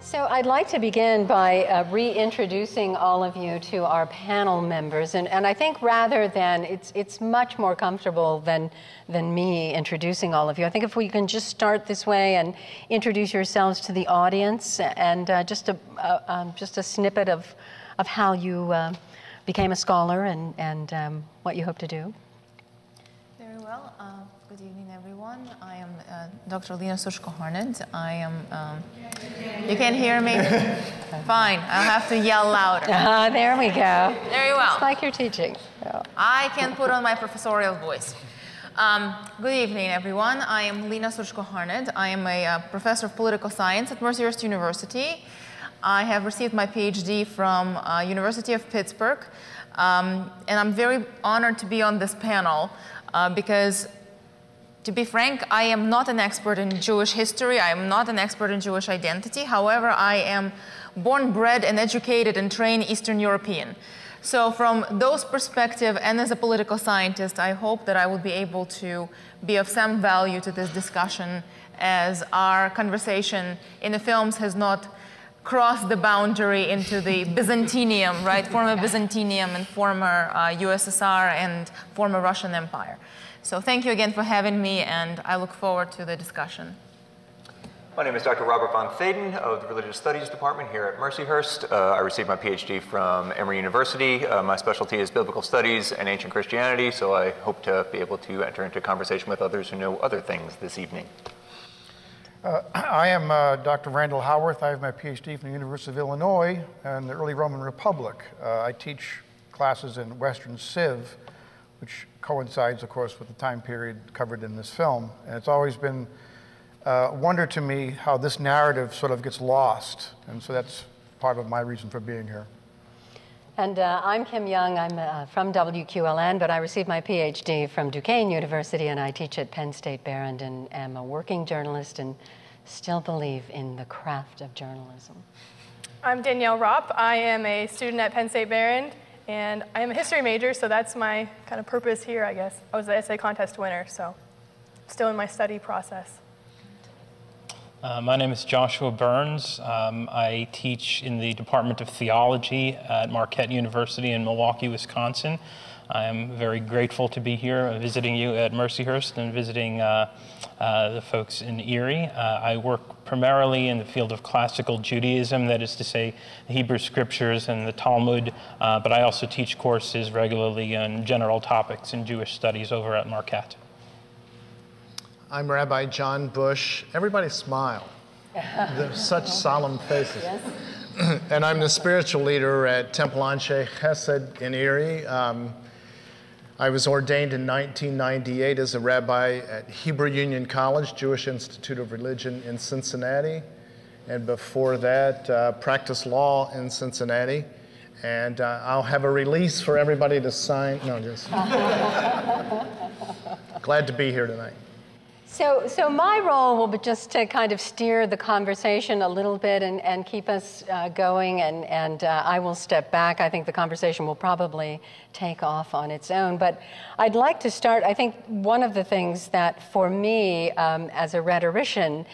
So I'd like to begin by reintroducing all of you to our panel members, and I think rather than, it's much more comfortable than me introducing all of you. I think if we can just start this way and introduce yourselves to the audience, and just a snippet of how you became a scholar and what you hope to do. Very well. Good evening, everyone. I am Dr. Lena Sushko-Harned. I am, you can't hear me? Fine, I'll have to yell louder. There we go. Very well. It's like you're teaching. So. I can put on my professorial voice. Good evening, everyone. I am Lena Sushko-Harned. I am a professor of political science at Mercyhurst University. I have received my PhD from University of Pittsburgh. And I'm very honored to be on this panel because, to be frank, I am not an expert in Jewish history. I am not an expert in Jewish identity. However, I am born, bred, and educated and trained Eastern European. So from those perspectives, and as a political scientist, I hope that I will be able to be of some value to this discussion, as our conversation in the films has not crossed the boundary into the Byzantium, right? Former Byzantium and former USSR and former Russian Empire. So thank you again for having me, and I look forward to the discussion. My name is Dr. Robert von Thaden of the Religious Studies Department here at Mercyhurst. I received my PhD from Emory University. My specialty is biblical studies and ancient Christianity, so I hope to be able to enter into conversation with others who know other things this evening. I am Dr. Randall Howarth. I have my PhD from the University of Illinois in the early Roman Republic. I teach classes in Western Civ, which coincides, of course, with the time period covered in this film. And it's always been a wonder to me how this narrative sort of gets lost. And so that's part of my reason for being here. And I'm Kim Young. I'm from WQLN, but I received my PhD from Duquesne University, and I teach at Penn State Behrend, and am a working journalist and still believe in the craft of journalism. I'm Danielle Ropp. I am a student at Penn State Behrend, and I am a history major, so that's my kind of purpose here, I guess. I was the essay contest winner, so still in my study process. My name is Joshua Burns. I teach in the Department of Theology at Marquette University in Milwaukee, Wisconsin. I am very grateful to be here visiting you at Mercyhurst and visiting the folks in Erie. I work primarily in the field of classical Judaism, that is to say the Hebrew Scriptures and the Talmud, but I also teach courses regularly on general topics in Jewish studies over at Marquette. I'm Rabbi John Bush. Everybody smile. They're such solemn faces. Yes. And I'm the spiritual leader at Temple Anshe Chesed in Erie. I was ordained in 1998 as a rabbi at Hebrew Union College, Jewish Institute of Religion in Cincinnati. And before that, practiced law in Cincinnati. And I'll have a release for everybody to sign. No, just glad to be here tonight. So my role will be just to kind of steer the conversation a little bit and keep us going, and I will step back. I think the conversation will probably take off on its own. But I'd like to start, I think one of the things that for me as a rhetorician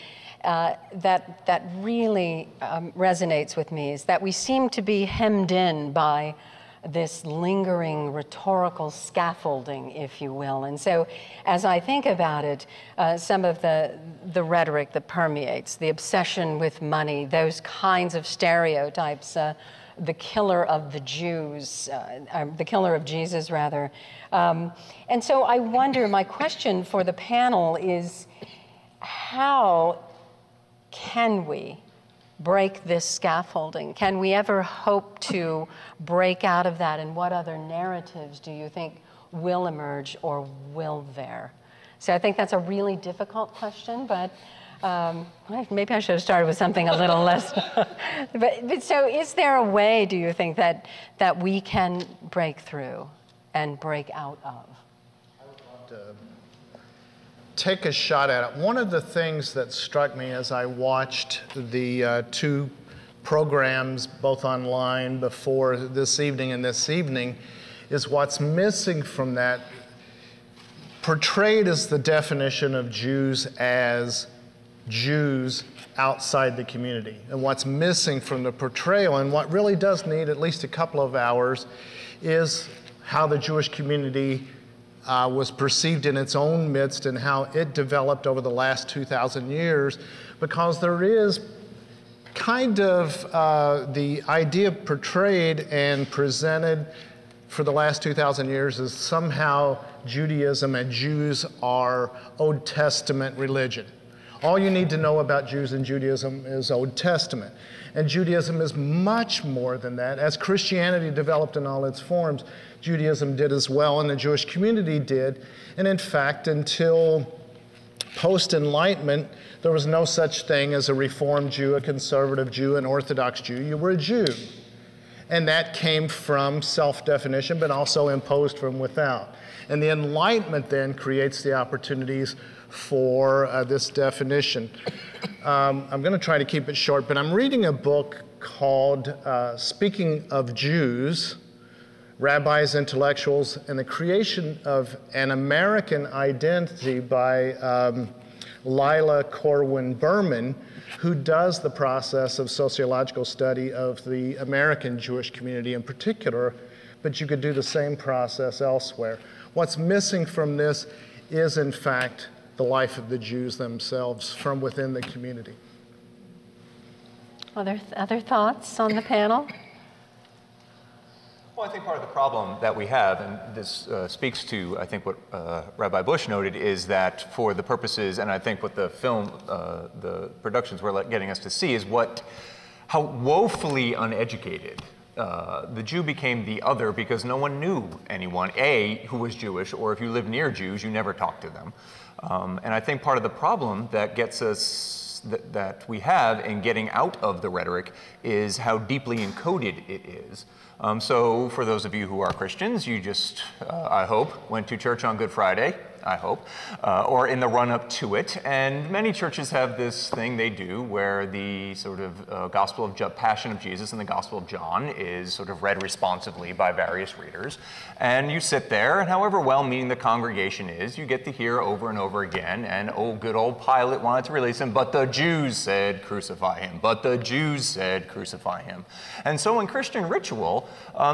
that really resonates with me is that we seem to be hemmed in by this lingering rhetorical scaffolding, if you will. And so as I think about it, some of the rhetoric that permeates, the obsession with money, those kinds of stereotypes, the killer of the Jews, the killer of Jesus, rather. And so I wonder, my question for the panel is, how can we break this scaffolding? Can we ever hope to break out of that? And what other narratives do you think will emerge, or will there? So I think that's a really difficult question, but maybe I should have started with something a little less. but so is there a way, do you think, that we can break through and break out of? I would love to take a shot at it. One of the things that struck me as I watched the two programs, both online before this evening and this evening, is what's missing from that, portrayed as the definition of Jews as Jews outside the community. And what's missing from the portrayal, and what really does need at least a couple of hours, is how the Jewish community was perceived in its own midst and how it developed over the last 2,000 years, because there is kind of the idea portrayed and presented for the last 2,000 years is somehow Judaism and Jews are Old Testament religion. All you need to know about Jews and Judaism is Old Testament. And Judaism is much more than that. As Christianity developed in all its forms, Judaism did as well, and the Jewish community did. And in fact, until post-Enlightenment, there was no such thing as a Reformed Jew, a conservative Jew, an Orthodox Jew. You were a Jew. And that came from self-definition, but also imposed from without. And the Enlightenment then creates the opportunities for this definition. I'm going to try to keep it short, but I'm reading a book called Speaking of Jews, Rabbis, Intellectuals, and the Creation of an American Identity by Lila Corwin Berman, who does the process of sociological study of the American Jewish community in particular, but you could do the same process elsewhere. What's missing from this is, in fact, the life of the Jews themselves from within the community. Other thoughts on the panel? Well, I think part of the problem that we have, and this speaks to, I think, what Rabbi Bush noted, is that for the purposes, and I think what the film, the productions were getting us to see, is how woefully uneducated the Jew became the other because no one knew anyone, A, who was Jewish, or if you live near Jews, you never talked to them. And I think part of the problem that gets us, that we have in getting out of the rhetoric is how deeply encoded it is. So for those of you who are Christians, you just, I hope, went to church on Good Friday, I hope, or in the run-up to it. And many churches have this thing they do where the sort of Gospel of Passion of Jesus and the Gospel of John is sort of read responsively by various readers. And you sit there, and however well-meaning the congregation is, you get to hear over and over again, and oh, good old Pilate wanted to release him, but the Jews said crucify him, but the Jews said crucify him. And so in Christian ritual,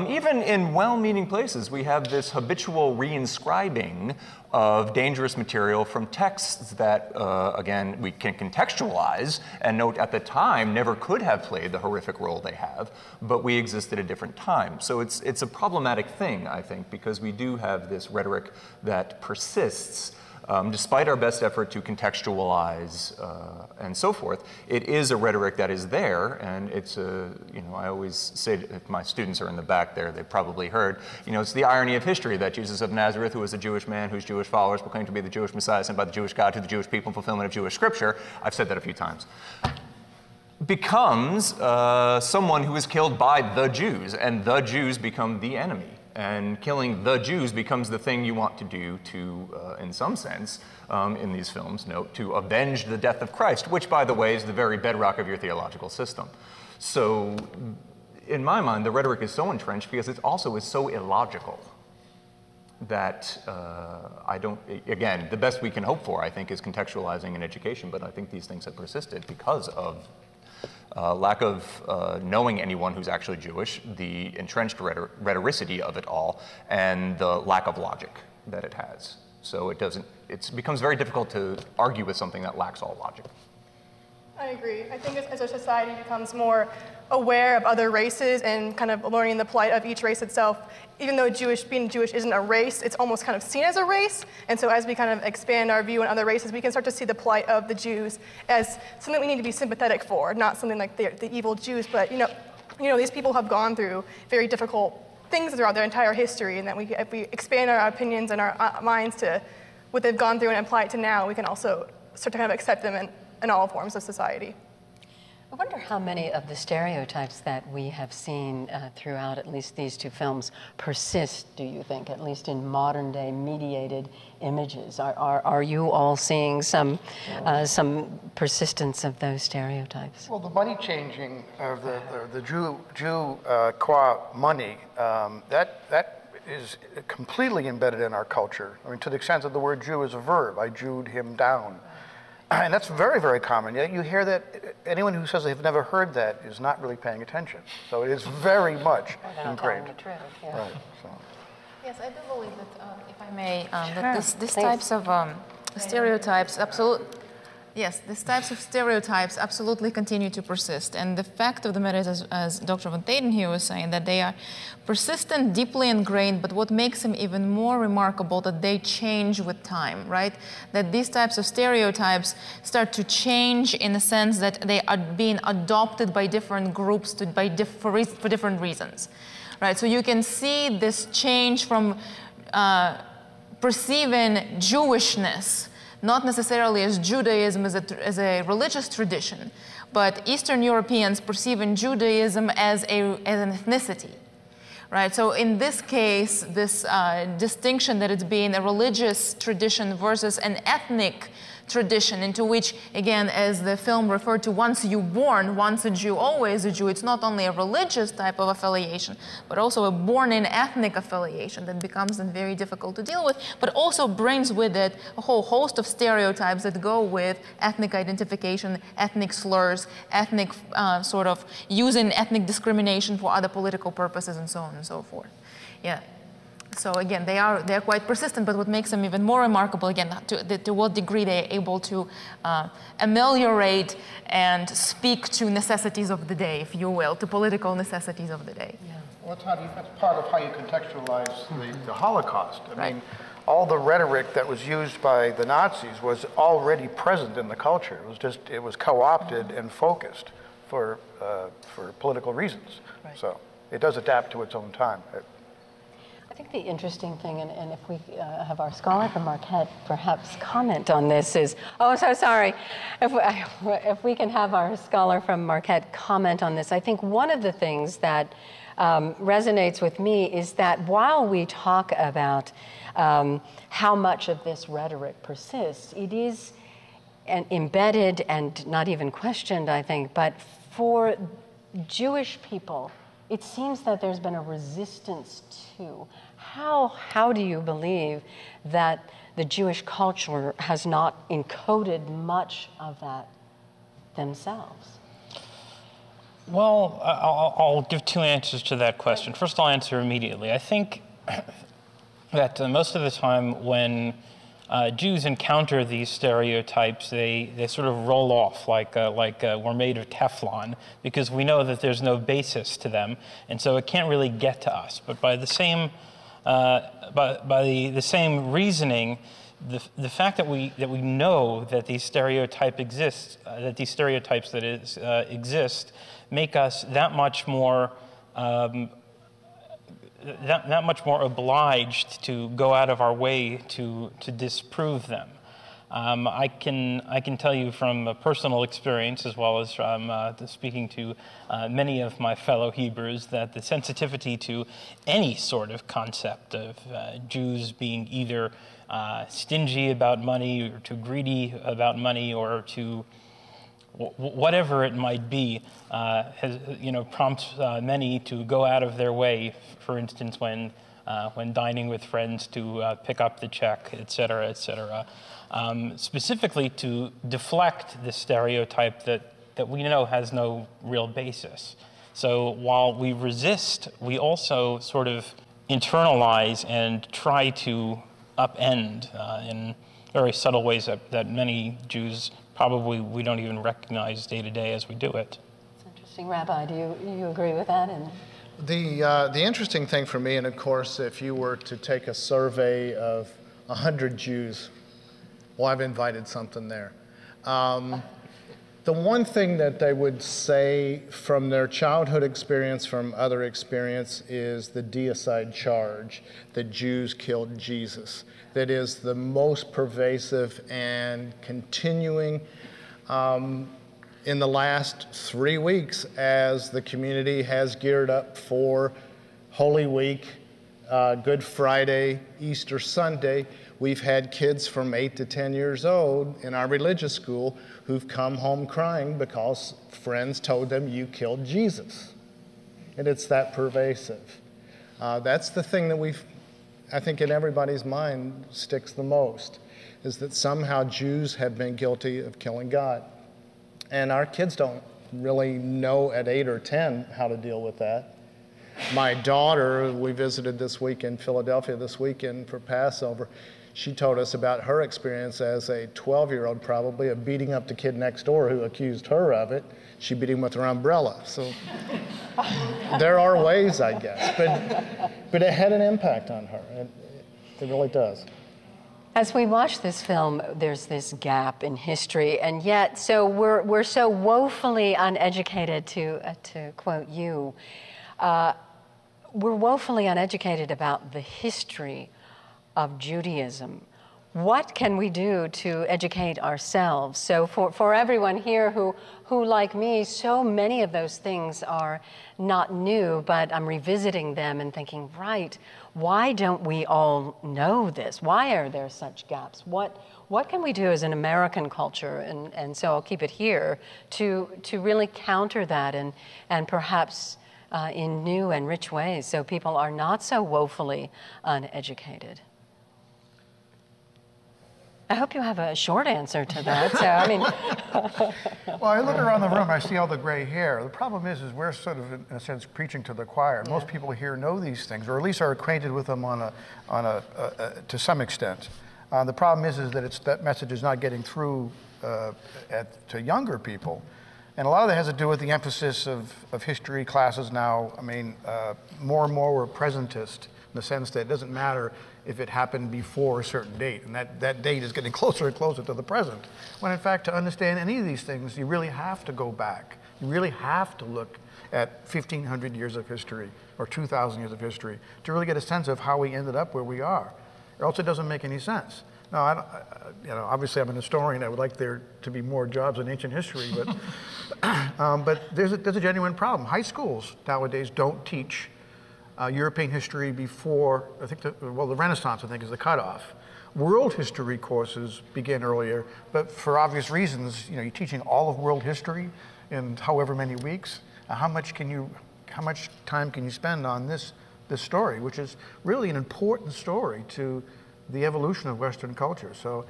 even in well-meaning places, we have this habitual reinscribing of dangerous material from texts that, again, we can contextualize and note at the time never could have played the horrific role they have, but we exist at a different time. So it's a problematic thing, I think, because we do have this rhetoric that persists. Despite our best effort to contextualize and so forth, it is a rhetoric that is there, and it's a, I always say, if my students are in the back there, they've probably heard, it's the irony of history that Jesus of Nazareth, who was a Jewish man whose Jewish followers proclaimed to be the Jewish Messiah sent by the Jewish God to the Jewish people in fulfillment of Jewish scripture, I've said that a few times, becomes someone who is killed by the Jews, and the Jews become the enemy. And killing the Jews becomes the thing you want to do to, in some sense, in these films, note, to avenge the death of Christ, which, by the way, is the very bedrock of your theological system. So, in my mind, the rhetoric is so entrenched because it also is so illogical that again, the best we can hope for, I think, is contextualizing in education, but I think these things have persisted because of lack of knowing anyone who's actually Jewish, the entrenched rhetoricity of it all, and the lack of logic that it has. So it becomes very difficult to argue with something that lacks all logic. I agree. I think as our society becomes more aware of other races and kind of learning the plight of each race itself, even though being Jewish isn't a race, it's almost kind of seen as a race. And so as we kind of expand our view on other races, we can start to see the plight of the Jews as something we need to be sympathetic for, not something like the evil Jews, but these people have gone through very difficult things throughout their entire history, and that if we expand our opinions and our minds to what they've gone through and apply it to now, we can also start to kind of accept them in all forms of society. I wonder how many of the stereotypes that we have seen throughout at least these two films persist, do you think, at least in modern day mediated images? Are you all seeing some persistence of those stereotypes? Well, the money changing of the Jew qua money, that is completely embedded in our culture. I mean, to the extent that the word Jew is a verb, I Jewed him down. And that's very, very common. You hear that, anyone who says they've never heard that is not really paying attention. So it is very much ingrained. The truth, yeah. Right, so. Yes, I do believe that, if I may, that these types of stereotypes these types of stereotypes absolutely continue to persist. And the fact of the matter is, as Dr. Van Theden here was saying, that they are persistent, deeply ingrained, but what makes them even more remarkable that they change with time, right? That these types of stereotypes start to change in the sense that they are being adopted by different groups for different reasons, right? So you can see this change from perceiving Jewishness not necessarily as Judaism as a religious tradition, but Eastern Europeans perceiving Judaism as an ethnicity, right? So in this case, this distinction that it's being a religious tradition versus an ethnic tradition, into which, again, as the film referred to, once you're born, once a Jew, always a Jew. It's not only a religious type of affiliation, but also a born-in ethnic affiliation that becomes then very difficult to deal with, but also brings with it a whole host of stereotypes that go with ethnic identification, ethnic slurs, ethnic sort of using ethnic discrimination for other political purposes, and so on and so forth. Yeah. So again, they're quite persistent, but what makes them even more remarkable, again, to what degree they're able to ameliorate and speak to necessities of the day, if you will, to political necessities of the day. Yeah. Well, that's part of how you contextualize the Holocaust. I mean, all the rhetoric that was used by the Nazis was already present in the culture. It was co-opted and focused for political reasons. Right. So it does adapt to its own time. I think the interesting thing, and if we have our scholar from Marquette perhaps comment on this, is, oh, I'm so sorry, if we can have our scholar from Marquette comment on this, I think one of the things that resonates with me is that while we talk about how much of this rhetoric persists, it is embedded and not even questioned, I think, but for Jewish people, it seems that there's been a resistance to. How do you believe that the Jewish culture has not encoded much of that themselves? Well, I'll give two answers to that question. First, I'll answer immediately. I think that most of the time when Jews encounter these stereotypes, they sort of roll off like we're made of Teflon, because we know that there's no basis to them, and so it can't really get to us. But by the same the same reasoning, the fact that we know that these stereotypes exist, exist, make us that much more obliged to go out of our way to disprove them. I can tell you from a personal experience, as well as from speaking to many of my fellow Hebrews, that the sensitivity to any sort of concept of Jews being either stingy about money, or too greedy about money, or to whatever it might be, prompts many to go out of their way, for instance, when dining with friends, to pick up the check, et cetera, specifically to deflect the stereotype that we know has no real basis. So while we resist, we also sort of internalize and try to upend in very subtle ways that many Jews probably we don't even recognize day to day as we do it. It's interesting. Rabbi, do you agree with that? And the interesting thing for me, and of course, if you were to take a survey of 100 Jews, well, I've invited something there. The one thing that they would say from their childhood experience, from other experience, is the deicide charge that Jews killed Jesus. That is the most pervasive and continuing in the last 3 weeks as the community has geared up for Holy Week, Good Friday, Easter Sunday. We've had kids from 8 to 10 years old in our religious school who've come home crying because friends told them, you killed Jesus. And it's that pervasive. That's the thing that we've I think in everybody's mind sticks the most, is that somehow Jews have been guilty of killing God. And our kids don't really know at 8 or 10 how to deal with that. My daughter, we visited this week in Philadelphia this weekend for Passover. She told us about her experience as a 12-year-old probably of beating up the kid next door who accused her of it. She beat him with her umbrella. So there are ways, I guess. But it had an impact on her. It really does. As we watch this film, there's this gap in history, and yet, so we're so woefully uneducated, to quote you. We're woefully uneducated about the history of Judaism. What can we do to educate ourselves? So for everyone here who, like me, so many of those things are not new, but I'm revisiting them and thinking, right, why don't we all know this? Why are there such gaps? What can we do as an American culture, and so I'll keep it here, to really counter that and perhaps in new and rich ways so people are not so woefully uneducated? I hope you have a short answer to that. So, I mean... Well, I look around the room and I see all the gray hair. The problem is we're sort of, in a sense, preaching to the choir. Yeah. Most people here know these things, or at least are acquainted with them to some extent. The problem is that that message is not getting through to younger people. And a lot of that has to do with the emphasis of history classes now. I mean, more and more we're presentist in the sense that it doesn't matter if it happened before a certain date, and that date is getting closer and closer to the present. When in fact, to understand any of these things, you really have to go back. You really have to look at 1,500 years of history or 2,000 years of history to really get a sense of how we ended up where we are, or else it doesn't make any sense. Now, obviously I'm an historian. I would like there to be more jobs in ancient history, but there's a genuine problem. High schools nowadays don't teach European history before, I think, the Renaissance, I think, is the cutoff. World history courses begin earlier, but for obvious reasons, you're teaching all of world history in however many weeks. How much time can you spend on this story, which is really an important story to the evolution of Western culture? So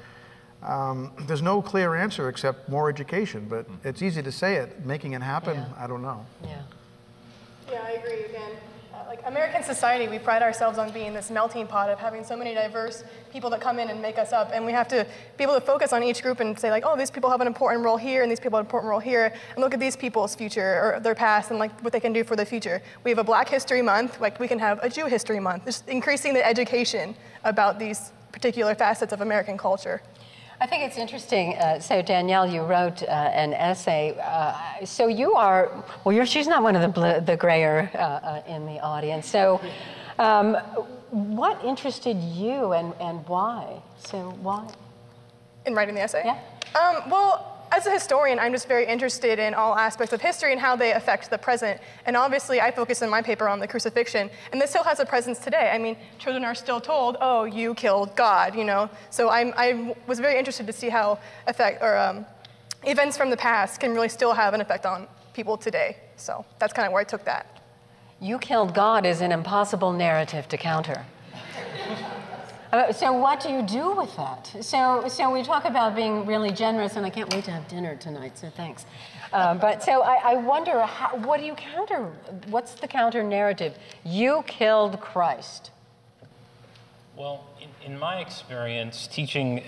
there's no clear answer except more education, but it's easy to say it. Making it happen, yeah. I don't know. Yeah, I agree again. Like American society, we pride ourselves on being this melting pot of having so many diverse people that come in and make us up, and we have to be able to focus on each group and say like, oh, these people have an important role here, and these people have an important role here, and look at these people's future or their past and like what they can do for the future. We have a Black History Month, like we can have a Jew History Month, just increasing the education about these particular facets of American culture. I think it's interesting. So Danielle, you wrote an essay. So you are, well, she's not one of the grayer in the audience. So what interested you and why? So why? In writing the essay? Yeah. Well, as a historian, I'm just very interested in all aspects of history and how they affect the present. And obviously, I focus in my paper on the crucifixion, and this still has a presence today. I mean, children are still told, "Oh, you killed God," So I was very interested to see how events from the past can really still have an effect on people today. So that's kind of where I took that. You killed God is an impossible narrative to counter. So what do you do with that? So we talk about being really generous, and I can't wait to have dinner tonight, so thanks. But so I wonder, what do you counter? What's the counter narrative? You killed Christ. Well, in my experience, teaching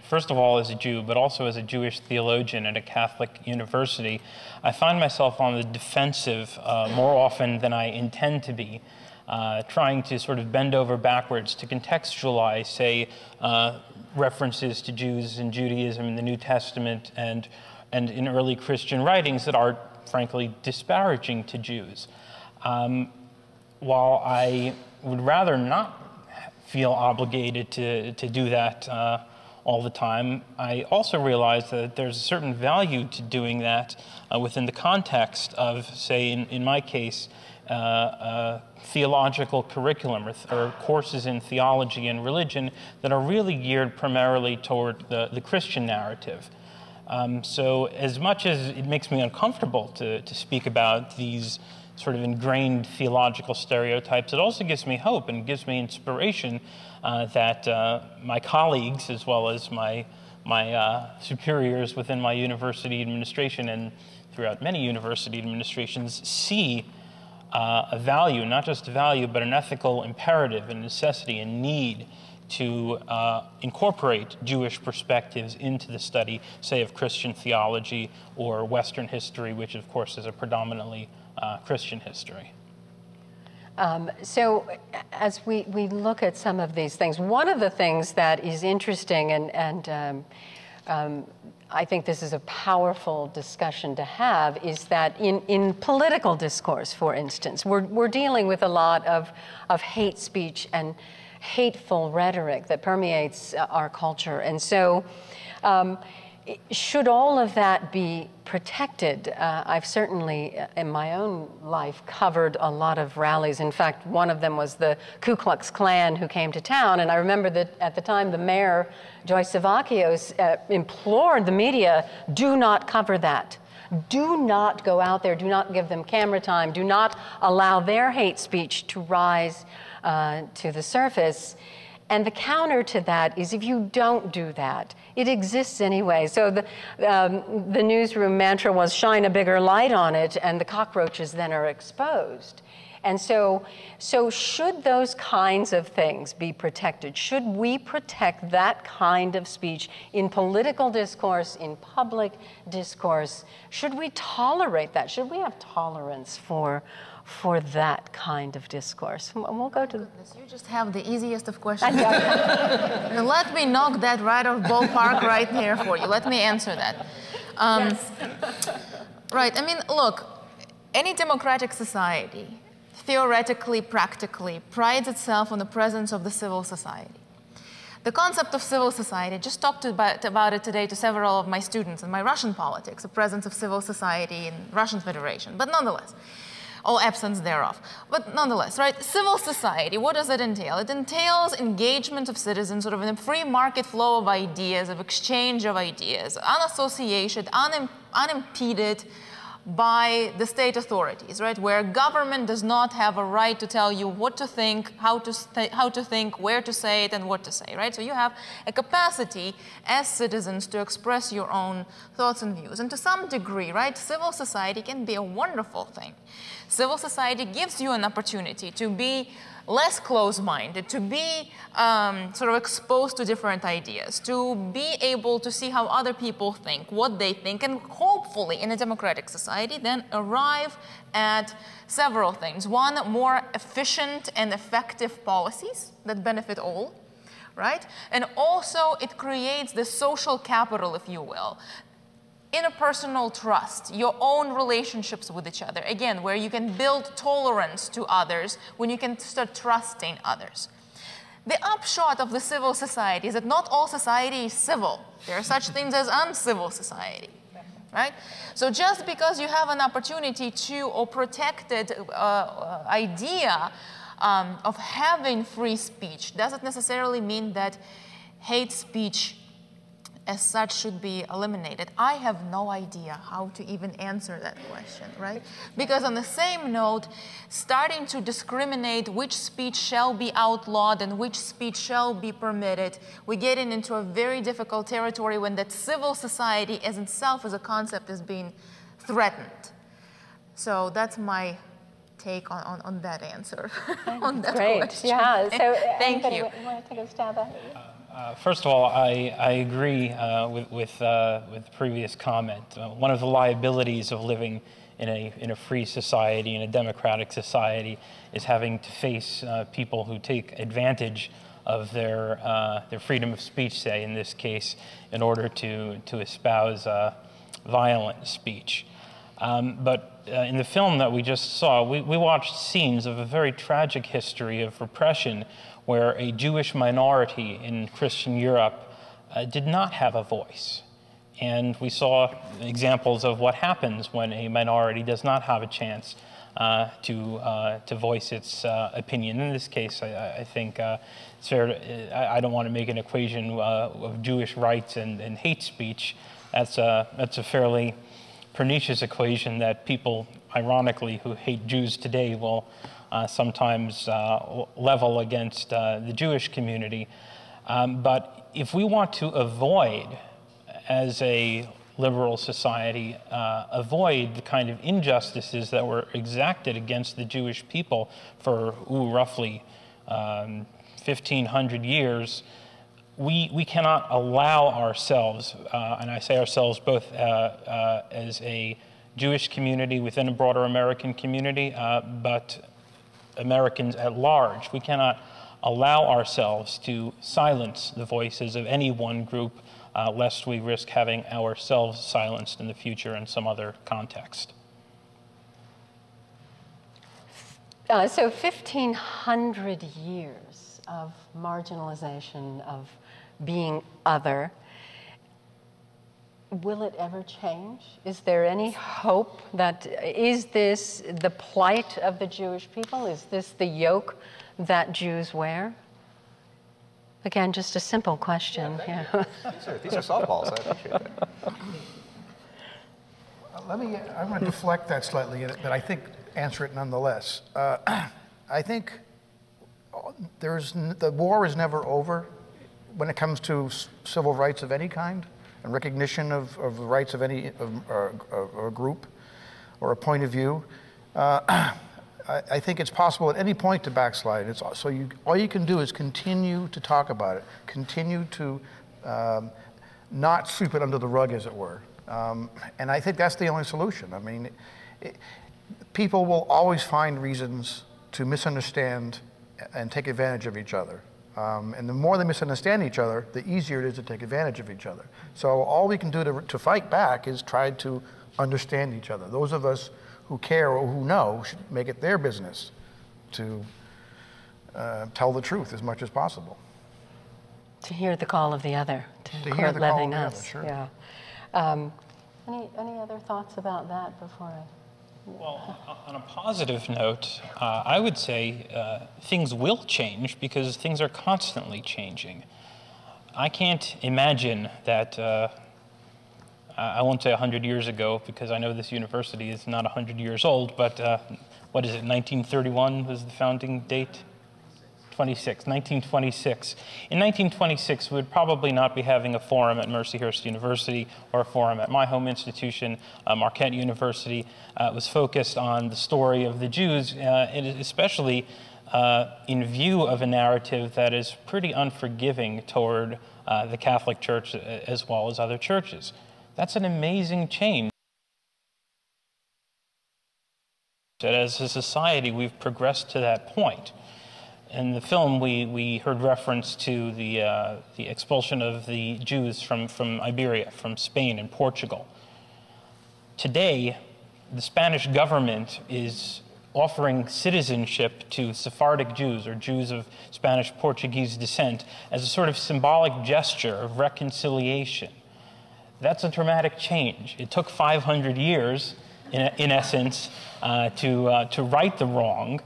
first of all as a Jew, but also as a Jewish theologian at a Catholic university, I find myself on the defensive more often than I intend to be. Trying to sort of bend over backwards to contextualize, say, references to Jews and Judaism in the New Testament and in early Christian writings that are, frankly, disparaging to Jews. While I would rather not feel obligated to do that all the time, I also realize that there's a certain value to doing that within the context of, say, in my case, theological curriculum or courses in theology and religion that are really geared primarily toward the Christian narrative. So as much as it makes me uncomfortable to speak about these sort of ingrained theological stereotypes. It also gives me hope and gives me inspiration that my colleagues, as well as my superiors within my university administration and throughout many university administrations, see a value, not just a value, but an ethical imperative and necessity and need to incorporate Jewish perspectives into the study, say, of Christian theology or Western history, which of course is a predominantly Christian history. So as we look at some of these things, one of the things that is interesting, and I think this is a powerful discussion to have, is that in political discourse, for instance, we're dealing with a lot of hate speech and hateful rhetoric that permeates our culture. And so should all of that be protected? I've certainly, in my own life, covered a lot of rallies. In fact, one of them was the Ku Klux Klan who came to town. And I remember that at the time, the mayor, Joyce Savakios, implored the media, do not cover that. Do not go out there. Do not give them camera time. Do not allow their hate speech to rise to the surface. And the counter to that is if you don't do that, it exists anyway. So the newsroom mantra was shine a bigger light on it, and the cockroaches then are exposed. And so should those kinds of things be protected? Should we protect that kind of speech in political discourse, in public discourse? Should we tolerate that? Should we have tolerance for that kind of discourse? And we'll go to... Goodness, you just have the easiest of questions. Let me knock that right off ballpark right here for you. Let me answer that. Yes. Right, I mean, look, any democratic society, theoretically, practically, prides itself on the presence of the civil society. The concept of civil society, just talked about it today to several of my students in my Russian politics, the presence of civil society in Russian Federation, but nonetheless, or absence thereof. But nonetheless, right, civil society, what does it entail? It entails engagement of citizens sort of in a free market flow of ideas, of exchange of ideas, unassociated, unimpeded by the state authorities, right, where government does not have a right to tell you what to think, how to think, where to say it, and what to say, right? So you have a capacity as citizens to express your own thoughts and views. And to some degree, right, civil society can be a wonderful thing. Civil society gives you an opportunity to be less close-minded, to be sort of exposed to different ideas, to be able to see how other people think, what they think, and hopefully in a democratic society then arrive at several things. One, more efficient and effective policies that benefit all, right? And also it creates the social capital, if you will, interpersonal trust, your own relationships with each other, again, where you can build tolerance to others when you can start trusting others. The upshot of the civil society is that not all society is civil. There are such things as uncivil society, right? So just because you have an opportunity to, or protected idea of having free speech doesn't necessarily mean that hate speech as such should be eliminated. I have no idea how to even answer that question, right? Because on the same note, starting to discriminate which speech shall be outlawed and which speech shall be permitted, we're getting into a very difficult territory when that civil society as itself as a concept is being threatened. So that's my take on that answer, on that question. Yeah, so thank you. You want to take a stab at it? First of all, I agree with the previous comment. One of the liabilities of living in a free society, in a democratic society, is having to face people who take advantage of their freedom of speech, say, in this case, in order to espouse violent speech. But in the film that we just saw, we watched scenes of a very tragic history of repression where a Jewish minority in Christian Europe did not have a voice. And we saw examples of what happens when a minority does not have a chance to voice its opinion. In this case, I think it's fair to, I don't want to make an equation of Jewish rights and hate speech. That's a fairly pernicious equation that people, ironically, who hate Jews today will sometimes level against the Jewish community. But if we want to avoid, as a liberal society, avoid the kind of injustices that were exacted against the Jewish people for roughly 1,500 years, we cannot allow ourselves, and I say ourselves both as a Jewish community within a broader American community, but Americans at large, we cannot allow ourselves to silence the voices of any one group, lest we risk having ourselves silenced in the future in some other context. So 1,500 years of marginalization, of being other. Will it ever change? Is there any hope that, is this the plight of the Jewish people? Is this the yoke that Jews wear? Again, just a simple question. Yeah. These are softballs. I appreciate that. I'm going to deflect that slightly, but I think answer it nonetheless. I think the war is never over when it comes to civil rights of any kind and recognition of the rights of any a group or a point of view. I think it's possible at any point to backslide. All you can do is continue to talk about it, continue to not sweep it under the rug, as it were. And I think that's the only solution. I mean, people will always find reasons to misunderstand and take advantage of each other. And the more they misunderstand each other, the easier it is to take advantage of each other. So all we can do to fight back is try to understand each other. Those of us who care or who know should make it their business to tell the truth as much as possible. To hear the call of the other. To hear the call of the other, sure. Yeah. Any other thoughts about that before I... Well, on a positive note, I would say things will change because things are constantly changing. I can't imagine that, I won't say 100 years ago because I know this university is not 100 years old, but what is it, 1931 was the founding date? 1926. In 1926, we would probably not be having a forum at Mercyhurst University or a forum at my home institution, Marquette University. It was focused on the story of the Jews, and especially in view of a narrative that is pretty unforgiving toward the Catholic Church as well as other churches. That's an amazing change. That as a society, we've progressed to that point. In the film, we heard reference to the expulsion of the Jews from Iberia, from Spain and Portugal. Today, the Spanish government is offering citizenship to Sephardic Jews, or Jews of Spanish-Portuguese descent, as a sort of symbolic gesture of reconciliation. That's a dramatic change. It took 500 years, in essence, to right the wrong.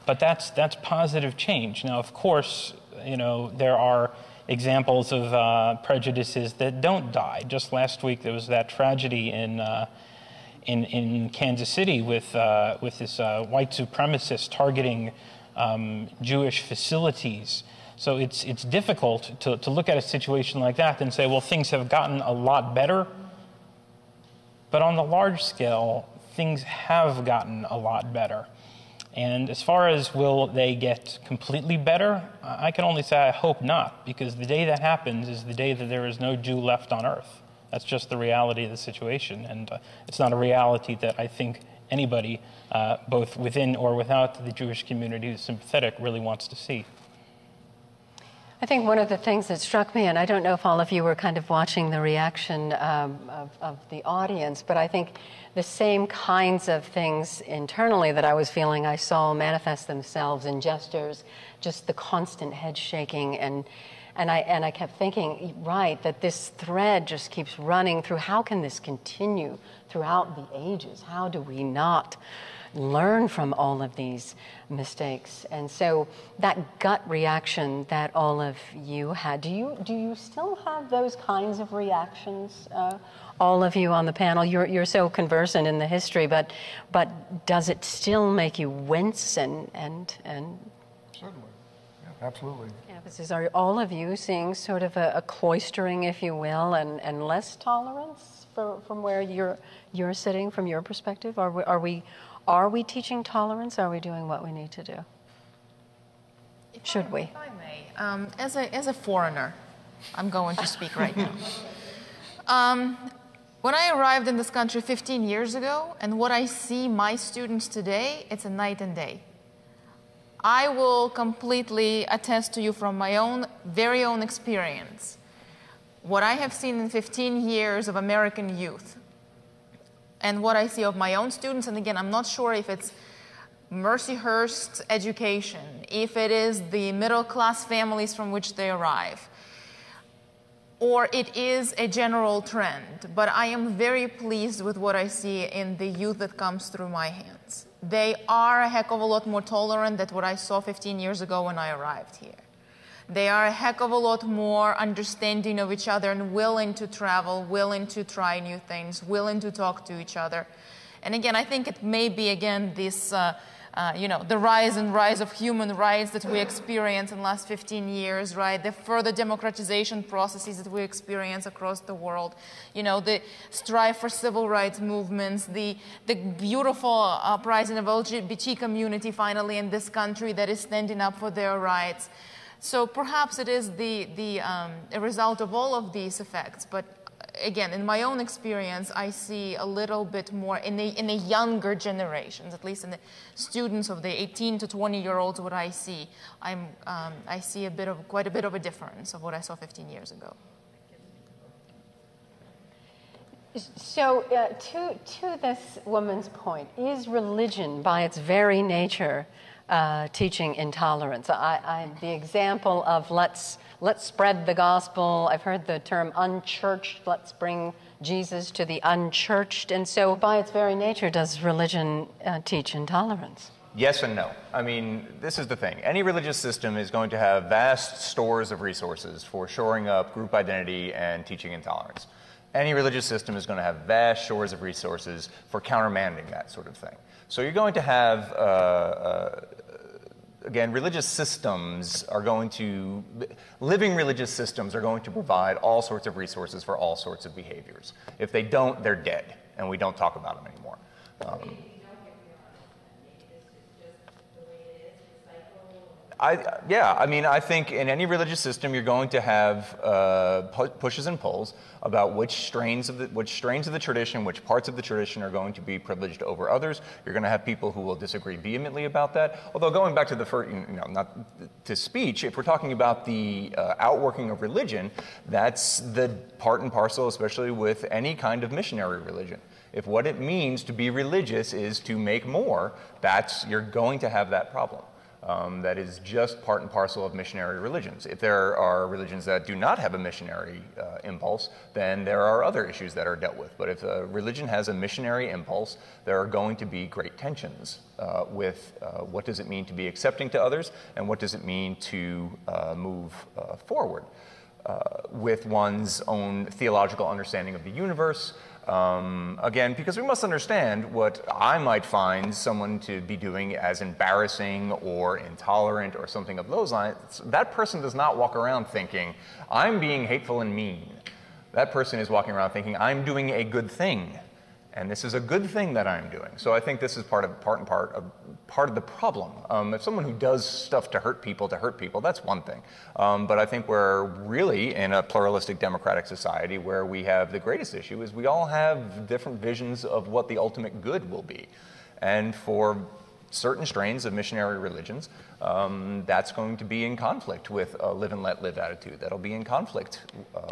But that's positive change. Now, of course, you know, there are examples of prejudices that don't die. Just last week, there was that tragedy in Kansas City with this white supremacist targeting Jewish facilities. So it's difficult to look at a situation like that and say, well, things have gotten a lot better. But on the large scale, things have gotten a lot better. And as far as will they get completely better, I can only say I hope not, because the day that happens is the day that there is no Jew left on earth. That's just the reality of the situation, and it's not a reality that I think anybody, both within or without the Jewish community who's sympathetic, really wants to see. I think one of the things that struck me, and I don't know if all of you were kind of watching the reaction of the audience, but I think the same kinds of things internally that I was feeling I saw manifest themselves in gestures, just the constant head shaking, and I kept thinking, right, that this thread just keeps running through. How can this continue throughout the ages? How do we not learn from all of these mistakes. And so that gut reaction that all of you had, do you still have those kinds of reactions, all of you on the panel? You're so conversant in the history, but does it still make you wince and Certainly, yeah, absolutely. campuses? Are all of you seeing sort of a cloistering, if you will, and less tolerance from where you're sitting from your perspective? Are we teaching tolerance? Are we doing what we need to do? Should we? If I may, as a foreigner, I'm going to speak right now. When I arrived in this country 15 years ago, and what I see my students today, it's a night and day. I will completely attest to you from my very own experience. What I have seen in 15 years of American youth, and what I see of my own students, and again, I'm not sure if it's Mercyhurst's education, if it is the middle-class families from which they arrive, or it is a general trend, but I am very pleased with what I see in the youth that comes through my hands. They are a heck of a lot more tolerant than what I saw 15 years ago when I arrived here. They are a heck of a lot more understanding of each other and willing to travel, willing to try new things, willing to talk to each other. And again, I think it may be, again, this, the rise of human rights that we experience in the last 15 years, right? The further democratization processes that we experience across the world, the strive for civil rights movements, the beautiful uprising of LGBT community finally in this country that is standing up for their rights. So perhaps it is a result of all of these effects, but again, in my own experience, I see a little bit more in the younger generations, at least in the students of the 18 to 20-year-olds. What I see, I see quite a bit of a difference of what I saw 15 years ago. So, to this woman's point, is religion, by its very nature, teaching intolerance? The example of let's spread the gospel. I've heard the term unchurched. Let's bring Jesus to the unchurched. And so, by its very nature, does religion teach intolerance? Yes and no. I mean, this is the thing. Any religious system is going to have vast stores of resources for shoring up group identity and teaching intolerance. Any religious system is going to have vast shores of resources for countermanding that sort of thing. So you're going to have, again, religious systems are going to, living religious systems are going to provide all sorts of resources for all sorts of behaviors. If they don't, they're dead, and we don't talk about them anymore. I think in any religious system you're going to have pushes and pulls about which strains of the tradition, which parts of the tradition are going to be privileged over others. You're going to have people who will disagree vehemently about that. Although going back to the first, not to speech, if we're talking about the outworking of religion, that's the part and parcel, especially with any kind of missionary religion. If what it means to be religious is to make more, you're going to have that problem. That is just part and parcel of missionary religions. If there are religions that do not have a missionary impulse, then there are other issues that are dealt with. But if a religion has a missionary impulse, there are going to be great tensions with what does it mean to be accepting to others, and what does it mean to move forward with one's own theological understanding of the universe. Again, because we must understand what I might find someone to be doing as embarrassing or intolerant or something of those lines. That person does not walk around thinking, I'm being hateful and mean. That person is walking around thinking, I'm doing a good thing. And this is a good thing that I'm doing. So I think this is part of the problem. If someone who does stuff to hurt people, that's one thing. But I think we're really in a pluralistic democratic society where we have the greatest issue is we all have different visions of what the ultimate good will be. And for certain strains of missionary religions, that's going to be in conflict with a live and let live attitude. That'll be in conflict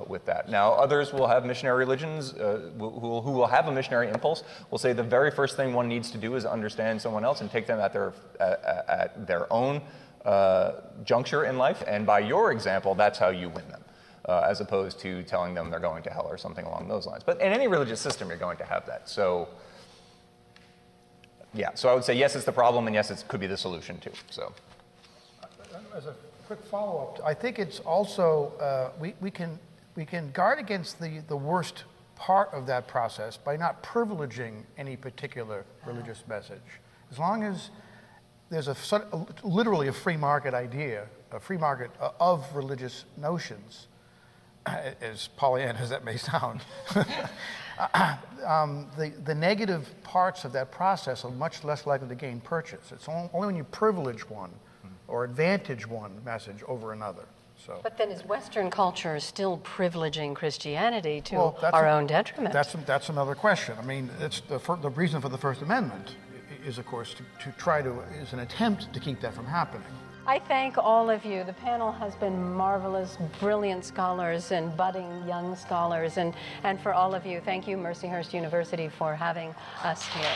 with that. Now, others will have missionary religions who will have a missionary impulse will say the very first thing one needs to do is understand someone else and take them at their own juncture in life. And by your example, that's how you win them, as opposed to telling them they're going to hell or something along those lines. But in any religious system, you're going to have that. So Yeah, so I would say yes, it's the problem, and yes, it could be the solution too. So, as a quick follow-up, I think it's also we can guard against the worst part of that process by not privileging any particular religious message. As long as there's literally a free market idea, a free market of religious notions, as Pollyanna as that may sound, the negative parts of that process are much less likely to gain purchase. It's only when you privilege one or advantage one message over another. So. But then is Western culture still privileging Christianity to our own detriment? That's another question. I mean, it's the reason for the First Amendment is, of course, is an attempt to keep that from happening. I thank all of you. The panel has been marvelous, brilliant scholars and budding young scholars. And for all of you, thank you, Mercyhurst University, for having us here.